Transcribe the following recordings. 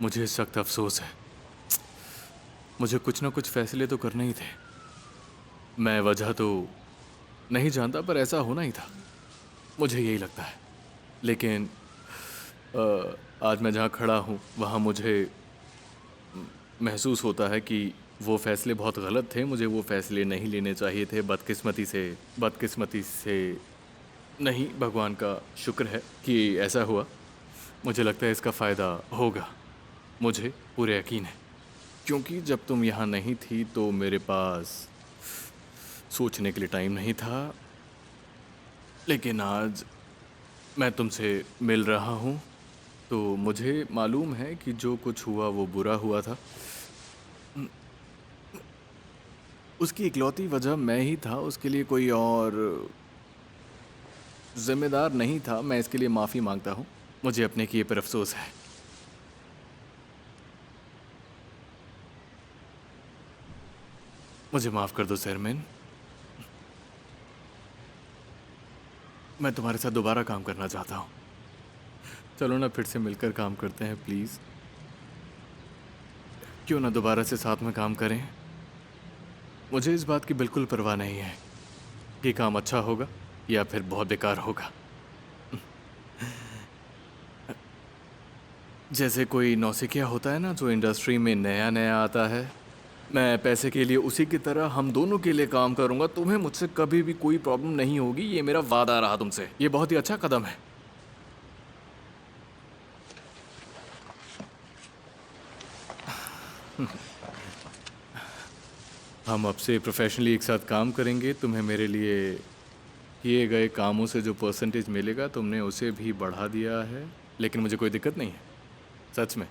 मुझे सख्त अफसोस है। मुझे कुछ ना कुछ फैसले तो करने ही थे। मैं वजह तो नहीं जानता, पर ऐसा होना ही था, मुझे यही लगता है। लेकिन आज मैं जहाँ खड़ा हूँ वहाँ मुझे महसूस होता है कि वो फैसले बहुत गलत थे। मुझे वो फैसले नहीं लेने चाहिए थे। बदकिस्मती से नहीं, भगवान का शुक्र है कि ऐसा हुआ। मुझे लगता है इसका फ़ायदा होगा, मुझे पूरे यकीन है। क्योंकि जब तुम यहाँ नहीं थी तो मेरे पास सोचने के लिए टाइम नहीं था। लेकिन आज मैं तुमसे मिल रहा हूँ तो मुझे मालूम है कि जो कुछ हुआ वो बुरा हुआ था। उसकी इकलौती वजह मैं ही था, उसके लिए कोई और जिम्मेदार नहीं था। मैं इसके लिए माफ़ी मांगता हूँ। मुझे अपने किए पर अफसोस है। मुझे माफ़ कर दो शेरमैन। मैं तुम्हारे साथ दोबारा काम करना चाहता हूँ। चलो ना फिर से मिलकर काम करते हैं प्लीज़। क्यों ना दोबारा से साथ में काम करें। मुझे इस बात की बिल्कुल परवाह नहीं है कि काम अच्छा होगा या फिर बहुत बेकार होगा। जैसे कोई नौसिखिया होता है ना, जो इंडस्ट्री में नया नया आता है, मैं पैसे के लिए उसी की तरह हम दोनों के लिए काम करूंगा। तुम्हें मुझसे कभी भी कोई प्रॉब्लम नहीं होगी, ये मेरा वादा रहा तुमसे। ये बहुत ही अच्छा कदम है। हम अब से प्रोफेशनली एक साथ काम करेंगे। तुम्हें मेरे लिए किए गए कामों से जो परसेंटेज मिलेगा तुमने उसे भी बढ़ा दिया है। लेकिन मुझे कोई दिक्कत नहीं है, सच में,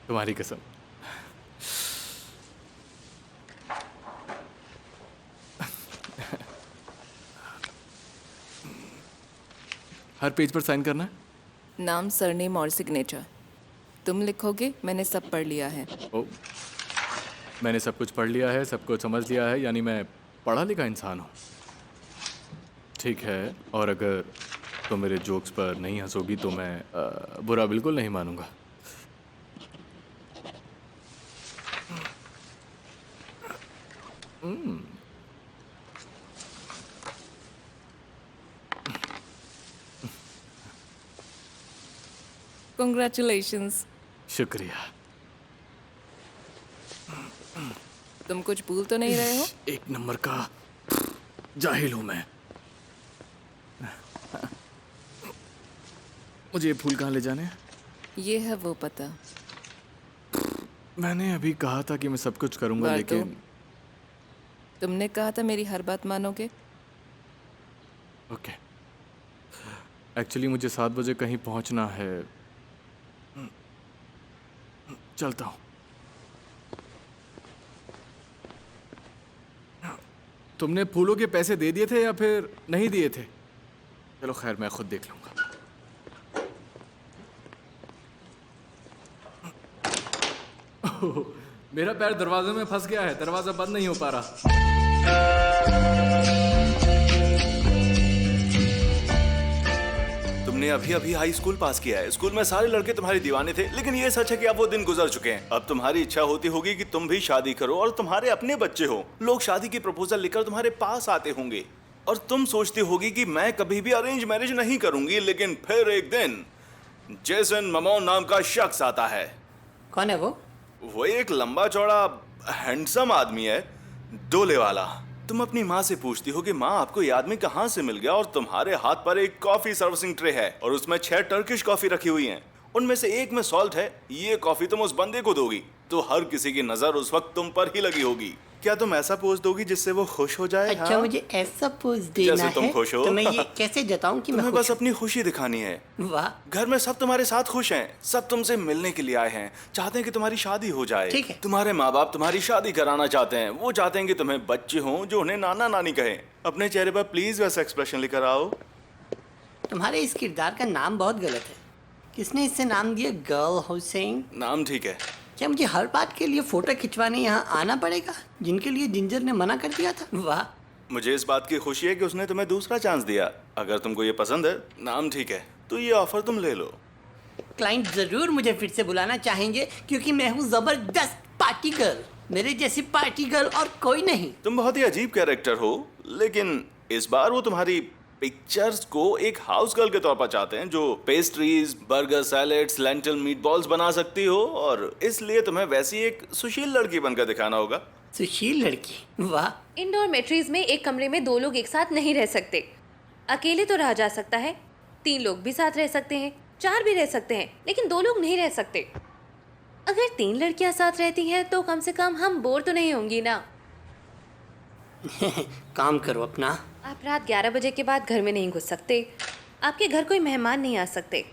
तुम्हारी कसम। हर पेज पर साइन करना है। नाम, सरनेम और सिग्नेचर तुम लिखोगे। मैंने सब पढ़ लिया है। ओ, मैंने सब कुछ पढ़ लिया है, सब कुछ समझ लिया है, यानी मैं पढ़ा लिखा इंसान हूँ। ठीक है, और अगर तुम मेरे जोक्स पर नहीं हंसोगी तो मैं बुरा बिल्कुल नहीं मानूंगा। Congratulations। शुक्रिया। तुम कुछ भूल तो नहीं रहे हो? एक नंबर का जाहिल हूं मैं। मुझे ये फूल कहाँ ले जाने हैं? ये है वो पता। मैंने अभी कहा था कि मैं सब कुछ करूंगा, बार्तो, लेकिन तुमने कहा था मेरी हर बात मानोगे। ओके। एक्चुअली मुझे 7 बजे कहीं पहुंचना है। चलता हूँ। तुमने फूलों के पैसे दे दिए थे या फिर नहीं दिए थे? चलो खैर, मैं खुद देख लूंगा। ओह, मेरा पैर दरवाजे में फंस गया है, दरवाजा बंद नहीं हो पा रहा। तुमने अभी अभी हाई स्कूल पास किया है। स्कूल में सारे लड़के तुम्हारे दीवाने थे, लेकिन ये सच है कि अब वो दिन गुजर चुके हैं। अब तुम्हारी इच्छा होती होगी कि तुम भी शादी करो और तुम्हारे अपने बच्चे हो। लोग शादी की प्रपोजल लेकर तुम्हारे पास आते होंगे और तुम सोचती होगी कि मैं कभी भी अरेंज मैरिज नहीं करूंगी। लेकिन फिर एक दिन जेसन ममोन नाम का शख्स आता है। कौन है वो? वो एक लंबा चौड़ा हैंडसम आदमी है, डोले वाला। तुम अपनी माँ से पूछती हो कि माँ आपको ये आदमी कहाँ से मिल गया, और तुम्हारे हाथ पर एक कॉफी सर्विसिंग ट्रे है और उसमें 6 टर्किश कॉफी रखी हुई हैं। उनमें से एक में सॉल्ट है। ये कॉफी तुम उस बंदे को दोगी तो हर किसी की नजर उस वक्त तुम पर ही लगी होगी। क्या तुम ऐसा पोज दोगी जिससे वो खुश हो जाए? अच्छा, हाँ? मुझे ऐसा पोज देना जैसे तुम है खुश हो। तो मैं ये कैसे जताऊं कि मैं तुम्हें खुश बस अपनी खुशी दिखानी है। हूं? वाह, घर में सब तुम्हारे साथ खुश हैं, सब तुमसे मिलने के लिए आए हैं, चाहते हैं कि तुम्हारी शादी हो जाए। ठीक है। तुम्हारे माँ बाप तुम्हारी शादी कराना चाहते हैं। वो चाहते हैं कि तुम्हें बच्चे हों जो उन्हें नाना नानी कहें। अपने चेहरे पर प्लीज वैसा एक्सप्रेशन लेकर आओ। तुम्हारे इस किरदार का नाम बहुत गलत है। किसने इससे नाम दिया? गर्ल हुसैन? नाम ठीक है। क्या मुझे हर बात के लिए फोटो खिंचवाने यहाँ आना पड़ेगा, जिनके लिए जिंजर ने मना कर दिया था? वाह, मुझे इस बात की खुशी है कि उसने तुम्हें दूसरा चांस दिया। अगर तुमको ये पसंद है, नाम ठीक है, तो ये ऑफर तुम ले लो। क्लाइंट जरूर मुझे फिर से बुलाना चाहेंगे क्योंकि मैं हूँ जबरदस्त पार्टी गर्ल। मेरे जैसी पार्टी गर्ल और कोई नहीं। तुम बहुत ही अजीब कैरेक्टर हो, लेकिन इस बार वो तुम्हारी पिक्चर्स को एक हाउस गर्ल के तौर पर चाहते हैं जो पेस्ट्रीज, बर्गर, सैलेड्स, लेंटिल मीटबॉल्स बना सकती हो, और इसलिए तुम्हें वैसी एक सुशील लड़की बनकर दिखाना होगा। सुशील लड़की, वाह। इंडोर मेट्रीज में एक कमरे में 2 लोग एक साथ नहीं रह सकते। अकेले तो रहा जा सकता है, 3 लोग भी साथ रह सकते हैं, 4 भी रह सकते हैं, लेकिन 2 लोग नहीं रह सकते। अगर 3 लड़कियां साथ रहती हैं तो कम से कम हम बोर तो नहीं होंगी ना। काम करो अपना। आप रात 11 बजे के बाद घर में नहीं घुस सकते। आपके घर कोई मेहमान नहीं आ सकते।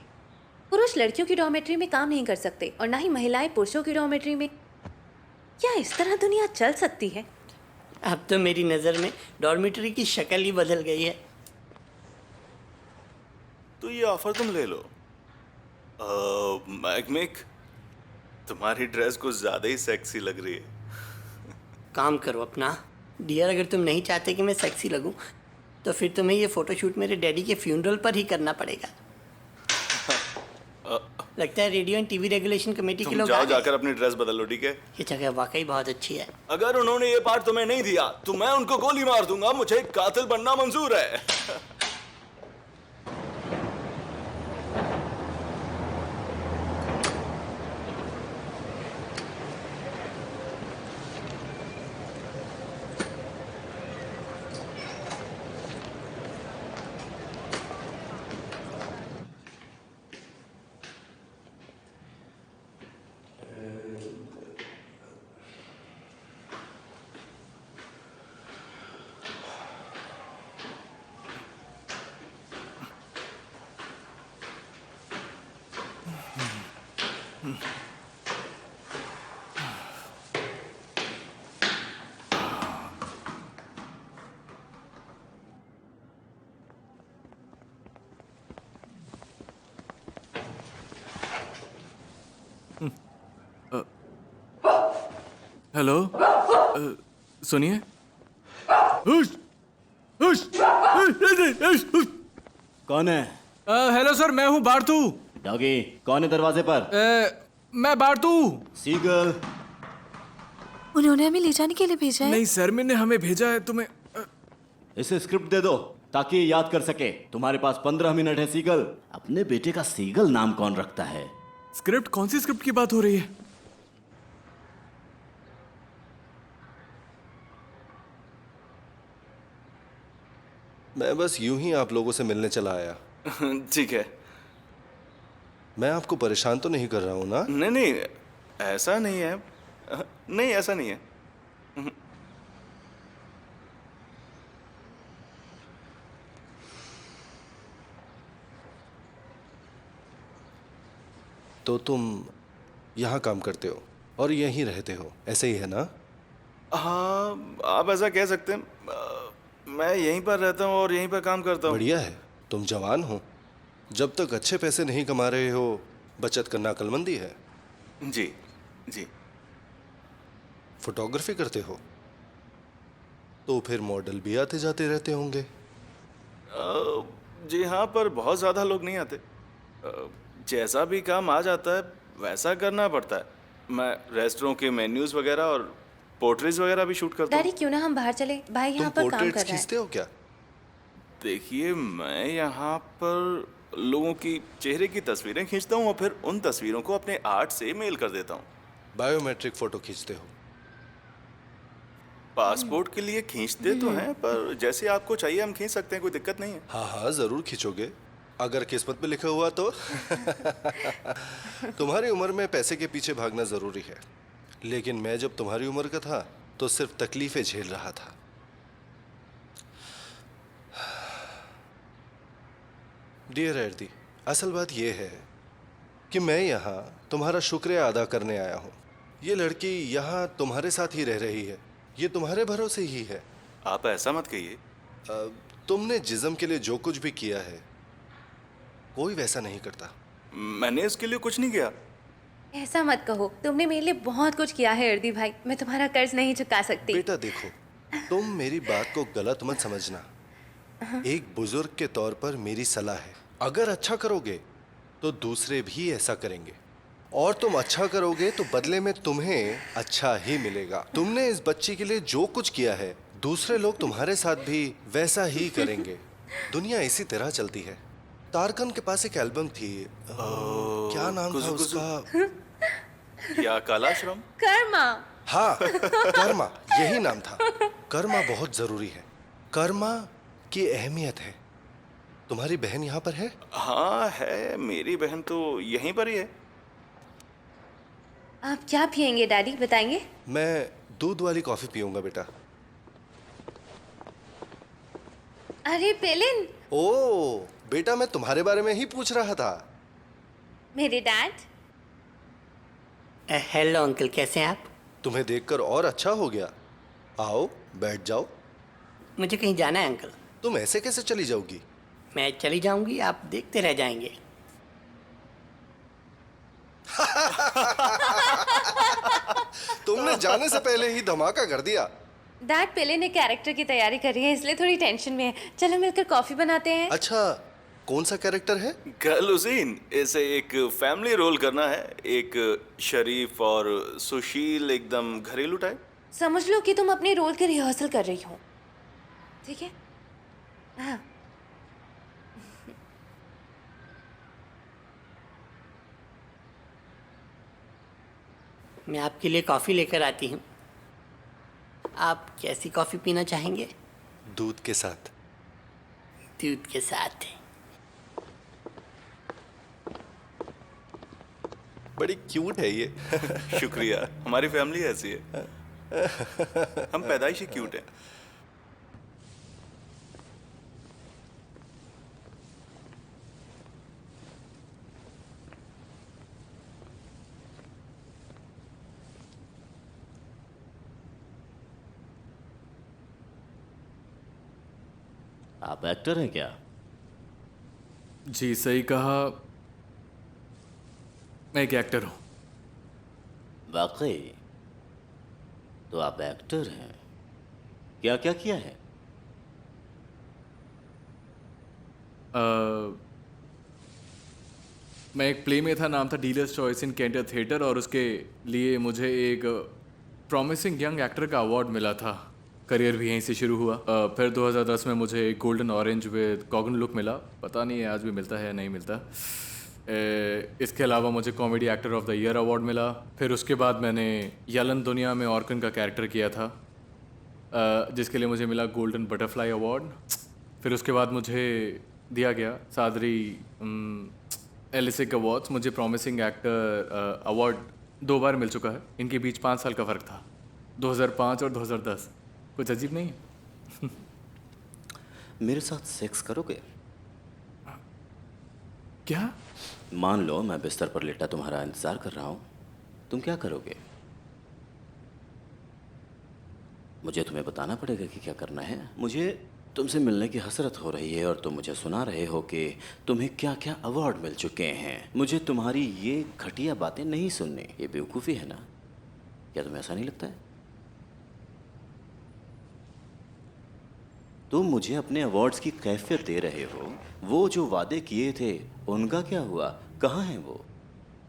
पुरुष लड़कियों की डॉर्मेट्री में काम नहीं कर सकते और ना ही महिलाएं पुरुषों की डॉर्मेट्री में। क्या इस तरह दुनिया चल सकती है? अब तो मेरी नज़र में डॉर्मेटरी की शक्ल ही बदल गई है। तो ये ऑफर तुम ले लो। मैगमिक, तुम्हारी ड्रेस कुछ ज्यादा ही सेक्सी लग रही है। काम करो अपना। डियर, अगर तुम नहीं चाहते कि मैं सेक्सी लगूं तो फिर तुम्हें ये फोटोशूट मेरे डैडी के फ्यूनरल पर ही करना पड़ेगा। लगता है radio and TV regulation committee के तुम लोग जाओ आ गए। जाकर अपनी ड्रेस बदल लो, ठीक है? ये जगह वाकई बहुत अच्छी है। अगर उन्होंने ये पार्ट तुम्हें नहीं दिया तो मैं उनको गोली मार दूंगा। मुझे कातिल बनना मंजूर है। हेलो, सुनिए। हुश, हुश, कौन है? हेलो सर, मैं हूँ बारतू। डॉगी, कौन है दरवाजे पर? मैं बारतू। सीगल। उन्होंने हमें ले जाने के लिए भेजा है। नहीं सर, मैंने हमें भेजा है तुम्हें। इसे स्क्रिप्ट दे दो ताकि ये याद कर सके। तुम्हारे पास 15 मिनट है सीगल। अपने बेटे का सीगल नाम कौन रखता है? स्क्रिप्ट? कौन सी स्क्रिप्ट की बात हो रही है? मैं बस यूं ही आप लोगों से मिलने चला आया। ठीक है। मैं आपको परेशान तो नहीं कर रहा हूं ना? नहीं नहीं, ऐसा नहीं है। नहीं, ऐसा नहीं है। तो तुम यहाँ काम करते हो और यहीं रहते हो, ऐसे ही है ना? हाँ, आप ऐसा कह सकते हैं। मैं यहीं पर रहता हूँ और यहीं पर काम करता हूँ। बढ़िया है। तुम जवान हो, जब तक अच्छे पैसे नहीं कमा रहे हो बचत करना अक्लमंदी है। जी जी। फोटोग्राफी करते हो तो फिर मॉडल भी आते जाते रहते होंगे। जी हाँ, पर बहुत ज़्यादा लोग नहीं आते। जैसा भी काम आ जाता है वैसा करना पड़ता है। मैं रेस्टोरों के मेन्यूज वगैरह और पोर्ट्रेट्स वगैरह भी शूट करता डैडी, हूँ। क्यों ना हम बाहर चले? भाई तुम यहाँ पर काम कर पोर्ट्रेट्स रहा है। खींचते हो क्या? देखिए, मैं यहाँ पर लोगों की चेहरे की तस्वीरें खींचता हूँ और फिर उन तस्वीरों को अपने आर्ट से मेल कर देता हूँ। बायोमेट्रिक फोटो खींचते हो? पासपोर्ट के लिए खींचते तो हैं, पर जैसे आपको चाहिए हम खींच सकते हैं, कोई दिक्कत नहीं है। हाँ हाँ, जरूर खींचोगे अगर किस्मत में लिखा हुआ तो। तुम्हारी उम्र में पैसे के पीछे भागना जरूरी है, लेकिन मैं जब तुम्हारी उम्र का था तो सिर्फ तकलीफें झेल रहा था। डियर एर्दी, असल बात यह है कि मैं यहाँ तुम्हारा शुक्रिया अदा करने आया हूँ। ये लड़की यहाँ तुम्हारे साथ ही रह रही है, ये तुम्हारे भरोसे ही है। आप ऐसा मत कहिए। तुमने जिस्म के लिए जो कुछ भी किया है कोई वैसा नहीं करता। मैंने इसके लिए कुछ नहीं किया। ऐसा मत कहो, तुमने मेरे लिए बहुत कुछ किया है अर्दी भाई। मैं तुम्हारा कर्ज नहीं चुका सकती। बेटा देखो, तुम मेरी बात को गलत मत समझना। एक बुजुर्ग के तौर पर मेरी सलाह है, अगर अच्छा करोगे तो दूसरे भी ऐसा करेंगे, और तुम अच्छा करोगे तो बदले में तुम्हें अच्छा ही मिलेगा। तुमने इस बच्ची के लिए जो कुछ किया है, दूसरे लोग तुम्हारे साथ भी वैसा ही करेंगे। दुनिया इसी तरह चलती है। तारकन के पास एक एल्बम थी, क्या नाम था कुजू कुजू। उसका? या कालाश्रम। कर्मा। हाँ, कर्मा, यही नाम था। कर्मा बहुत जरूरी है। कर्मा की अहमियत है। तुम्हारी बहन यहाँ पर है? हाँ है, मेरी बहन तो यहीं पर ही है। आप क्या पियेंगे डैडी, बताएंगे? मैं दूध वाली कॉफी पीऊंगा बेटा। अरे पेलिन, ओ बेटा, मैं तुम्हारे बारे में ही पूछ रहा था। मेरे डैड। हेलो अंकल, कैसे हैं आप? तुम्हें देखकर और अच्छा हो गया। आओ बैठ जाओ। मुझे कहीं जाना है अंकल। तुम ऐसे कैसे चली जाओगी? मैं चली जाऊंगी, आप देखते रह जाएंगे। तुमने जाने से पहले ही धमाका कर दिया। डैड पेलिन एक कैरेक्टर की तैयारी कर रही है, इसलिए थोड़ी टेंशन में है। चलो मिलकर कॉफी बनाते हैं। अच्छा, कौन सा कैरेक्टर है? गलुजीन, इसे एक फैमिली रोल करना है, एक शरीफ और सुशील, एकदम घरेलू टाइप। समझ लो कि तुम अपने रोल की रिहर्सल कर रही हो, ठीक है? हाँ। मैं आपके लिए कॉफ़ी लेकर आती हूँ। आप कैसी कॉफ़ी पीना चाहेंगे? दूध के साथ। दूध के साथ। बड़ी क्यूट है ये। शुक्रिया, हमारी फैमिली ऐसी है। हम पैदाइशी क्यूट हैं। आप एक्टर हैं क्या? जी सही कहा, मैं एक एक्टर हूँ। वाकई? तो आप एक्टर हैं। क्या क्या किया है? मैं एक प्ले में था, नाम था dealer's choice in Cantor theatre, और उसके लिए मुझे एक प्रॉमिसिंग यंग एक्टर का अवार्ड मिला था। करियर भी यहीं से शुरू हुआ। फिर 2010 में मुझे गोल्डन ऑरेंज विद कॉगन लुक मिला। पता नहीं है आज भी मिलता है या नहीं मिलता। इसके अलावा मुझे comedy actor of the year award मिला। फिर उसके बाद मैंने यलन दुनिया में ऑर्कन का कैरेक्टर किया था, जिसके लिए मुझे मिला गोल्डन बटरफ्लाई अवार्ड। फिर उसके बाद मुझे दिया गया सादरी एलिसिक अवार्ड्स। मुझे प्रॉमिसिंग एक्टर अवार्ड 2 बार मिल चुका है। इनके बीच 5 साल का फ़र्क था, 2005 और 2010। कुछ अजीब नहीं है? मेरे साथ सेक्स करोगे? क्या? मान लो मैं बिस्तर पर लेटा तुम्हारा इंतजार कर रहा हूं, तुम क्या करोगे? मुझे तुम्हें बताना पड़ेगा कि क्या करना है। मुझे तुमसे मिलने की हसरत हो रही है और तुम मुझे सुना रहे हो कि तुम्हें क्या क्या अवार्ड मिल चुके हैं। मुझे तुम्हारी ये घटिया बातें नहीं सुननी। ये बेवकूफ़ी है ना? क्या तुम्हें ऐसा नहीं लगता है? तुम मुझे अपने अवार्ड्स की कैफियत दे रहे हो, वो जो वादे किए थे उनका क्या हुआ? कहाँ हैं वो?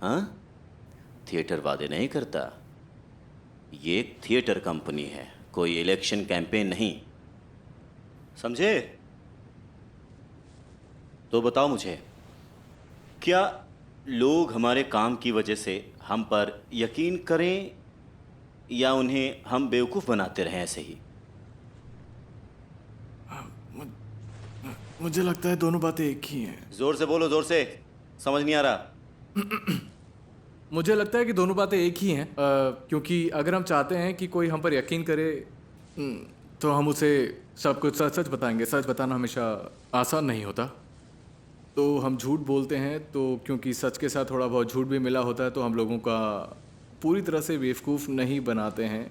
हाँ, थिएटर वादे नहीं करता। ये एक थिएटर कंपनी है, कोई इलेक्शन कैंपेन नहीं, समझे? तो बताओ मुझे, क्या लोग हमारे काम की वजह से हम पर यकीन करें या उन्हें हम बेवकूफ़ बनाते रहें ऐसे ही? मुझे लगता है दोनों बातें एक ही हैं। जोर से बोलो, जोर से, समझ नहीं आ रहा। मुझे लगता है कि दोनों बातें एक ही हैं, क्योंकि अगर हम चाहते हैं कि कोई हम पर यकीन करे तो हम उसे सब कुछ सच सच बताएंगे। सच बताना हमेशा आसान नहीं होता, तो हम झूठ बोलते हैं। तो क्योंकि सच के साथ थोड़ा बहुत झूठ भी मिला होता है, तो हम लोगों का पूरी तरह से बेवकूफ़ नहीं बनाते हैं।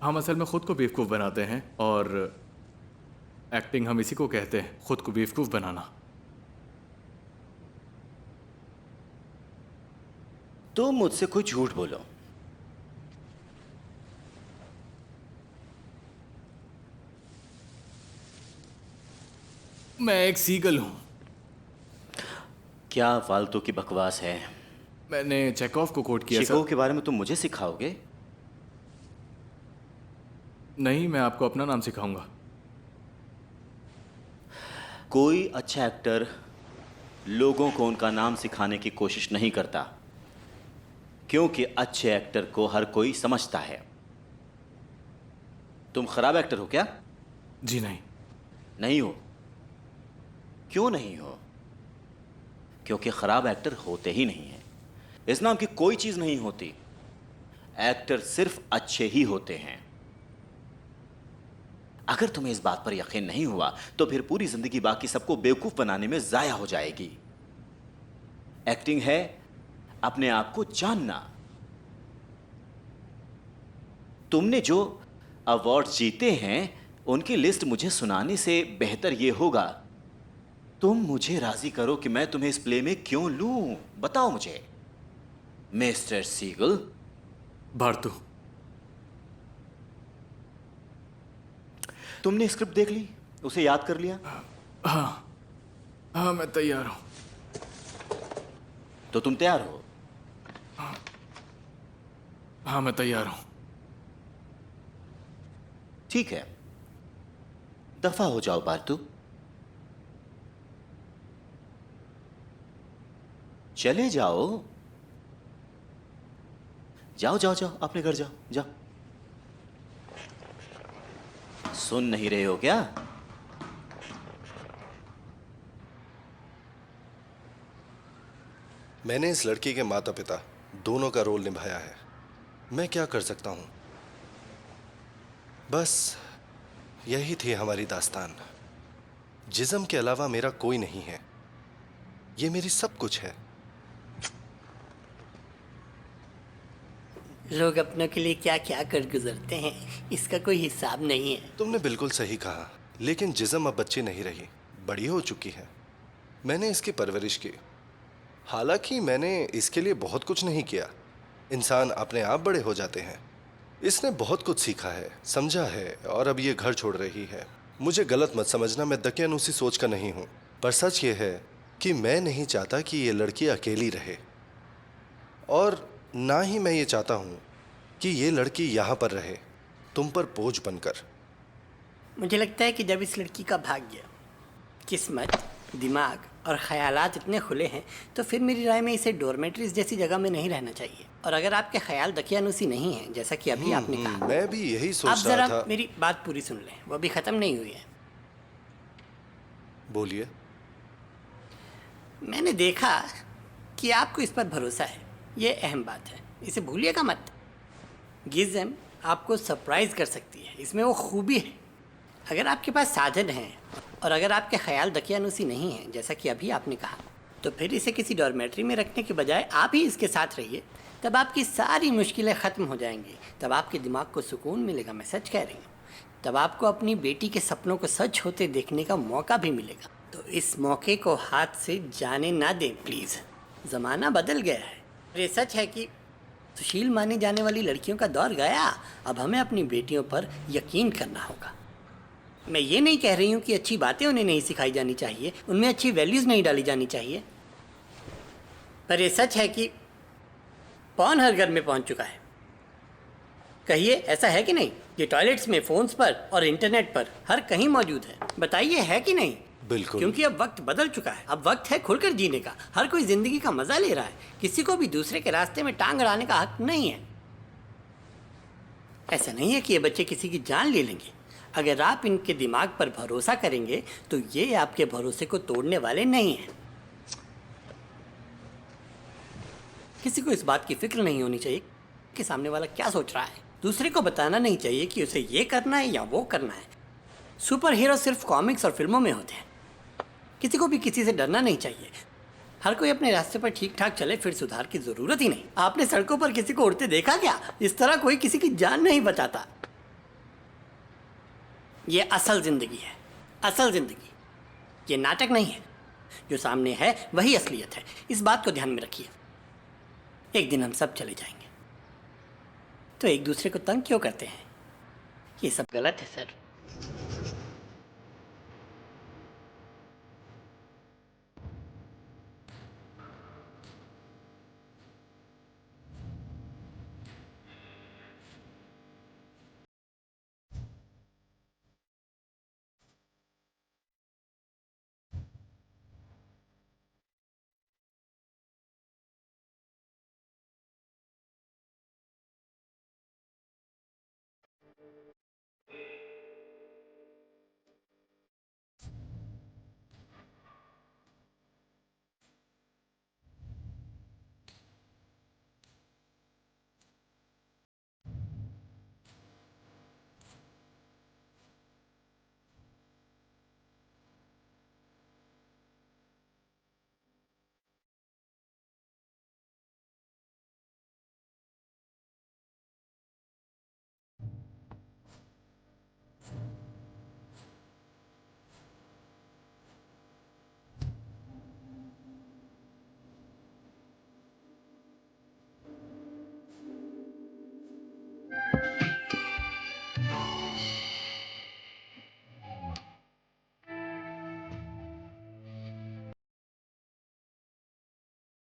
हम असल में ख़ुद को बेवकूफ़ बनाते हैं, और एक्टिंग हम इसी को कहते हैं, ख़ुद को बेवकूफ़ बनाना। तो मुझसे कोई झूठ बोलो। मैं एक सीगल हूँ। क्या फालतू की बकवास है? मैंने चेकॉफ को कोट किया चेकोव सर। के बारे में तुम मुझे सिखाओगे? नहीं, मैं आपको अपना नाम सिखाऊंगा। कोई अच्छा एक्टर लोगों को उनका नाम सिखाने की कोशिश नहीं करता, क्योंकि अच्छे एक्टर को हर कोई समझता है। तुम खराब एक्टर हो क्या? जी नहीं। नहीं हो। क्यों नहीं हो? क्योंकि खराब एक्टर होते ही नहीं है। इस नाम की कोई चीज नहीं होती। एक्टर सिर्फ अच्छे ही होते हैं। अगर तुम्हें इस बात पर यकीन नहीं हुआ तो फिर पूरी जिंदगी बाकी सबको बेवकूफ बनाने में जाया हो जाएगी। एक्टिंग है अपने आप को जानना। तुमने जो अवार्ड जीते हैं उनकी लिस्ट मुझे सुनाने से बेहतर यह होगा तुम मुझे राजी करो कि मैं तुम्हें इस प्ले में क्यों लूं। बताओ मुझे मिस्टर सीगल। बार्तू। तुमने स्क्रिप्ट देख ली, उसे याद कर लिया? हाँ, मैं तैयार हूं। तो तुम तैयार हो? हाँ, मैं तैयार हूं। ठीक है, दफा हो जाओ बार्तू। चले जाओ, जाओ जाओ जाओ, अपने घर जाओ जाओ। सुन नहीं रहे हो क्या? मैंने इस लड़की के माता पिता दोनों का रोल निभाया है। मैं क्या कर सकता हूं? बस यही थी हमारी दास्तान। जिस्म के अलावा मेरा कोई नहीं है। ये मेरी सब कुछ है। लोग अपनों के लिए क्या क्या कर गुजरते हैं, इसका कोई हिसाब नहीं है। तुमने बिल्कुल सही कहा, लेकिन जिस्म अब बच्ची नहीं रही, बड़ी हो चुकी है। मैंने इसकी परवरिश की। हालांकि मैंने इसके लिए बहुत कुछ नहीं किया। इंसान अपने आप बड़े हो जाते हैं। इसने बहुत कुछ सीखा है, समझा है, और अब ये घर छोड़ रही है। मुझे गलत मत समझना, मैं दकियानूसी सोच का नहीं हूं, पर सच ये है कि मैं नहीं चाहता कि ये लड़की अकेली रहे, और ना ही मैं ये चाहता हूं कि ये लड़की यहां पर रहे तुम पर बोझ बनकर। मुझे लगता है कि जब इस लड़की का भाग्य, किस्मत, दिमाग और ख्यालात इतने खुले हैं तो फिर मेरी राय में इसे डोरमेट्रीज जैसी जगह में नहीं रहना चाहिए। और अगर आपके ख्याल दकियानूसी नहीं है, जैसा कि अभी आपने कहा, मैं भी यही आप सोच रहा जरा था। मेरी बात पूरी सुन लें, वो अभी ख़त्म नहीं हुई है। बोलिए। मैंने देखा कि आपको इस पर भरोसा है, ये अहम बात है, इसे भूलिएगा मत। गिज़म आपको सरप्राइज कर सकती है, इसमें वो खूबी है। अगर आपके पास साधन हैं और अगर आपके ख्याल दकियानूसी नहीं हैं, जैसा कि अभी आपने कहा, तो फिर इसे किसी डॉर्मेट्री में रखने के बजाय आप ही इसके साथ रहिए। तब आपकी सारी मुश्किलें ख़त्म हो जाएंगी, तब आपके दिमाग को सुकून मिलेगा। मैं सच कह रही हूँ। तब आपको अपनी बेटी के सपनों को सच होते देखने का मौका भी मिलेगा। तो इस मौके को हाथ से जाने ना दें प्लीज़। ज़माना बदल गया है। ये सच है कि सुशील मानी जाने वाली लड़कियों का दौर गया। अब हमें अपनी बेटियों पर यकीन करना होगा। मैं ये नहीं कह रही हूँ कि अच्छी बातें उन्हें नहीं सिखाई जानी चाहिए, उनमें अच्छी वैल्यूज़ नहीं डाली जानी चाहिए, पर ये सच है कि पॉर्न हर घर में पहुँच चुका है। कहिए, ऐसा है कि नहीं? ये टॉयलेट्स में, फ़ोन्स पर और इंटरनेट पर हर कहीं मौजूद है। बताइए, है कि नहीं? बिल्कुल। क्योंकि अब वक्त बदल चुका है। अब वक्त है खुलकर जीने का। हर कोई जिंदगी का मजा ले रहा है। किसी को भी दूसरे के रास्ते में टांग अड़ाने का हक नहीं है। ऐसा नहीं है कि ये बच्चे किसी की जान ले लेंगे। अगर आप इनके दिमाग पर भरोसा करेंगे तो ये आपके भरोसे को तोड़ने वाले नहीं हैं। किसी को इस बात की फिक्र नहीं होनी चाहिए कि सामने वाला क्या सोच रहा है। दूसरे को बताना नहीं चाहिए कि उसे ये करना है या वो करना है। सुपर हीरो सिर्फ कॉमिक्स और फिल्मों में होते हैं। किसी को भी किसी से डरना नहीं चाहिए। हर कोई अपने रास्ते पर ठीक ठाक चले, फिर सुधार की जरूरत ही नहीं। आपने सड़कों पर किसी को उड़ते देखा क्या? इस तरह कोई किसी की जान नहीं बचाता। ये असल जिंदगी है, असल जिंदगी। ये नाटक नहीं है। जो सामने है वही असलियत है। इस बात को ध्यान में रखिए। एक दिन हम सब चले जाएंगे, तो एक दूसरे को तंग क्यों करते हैं? ये सब गलत है सर।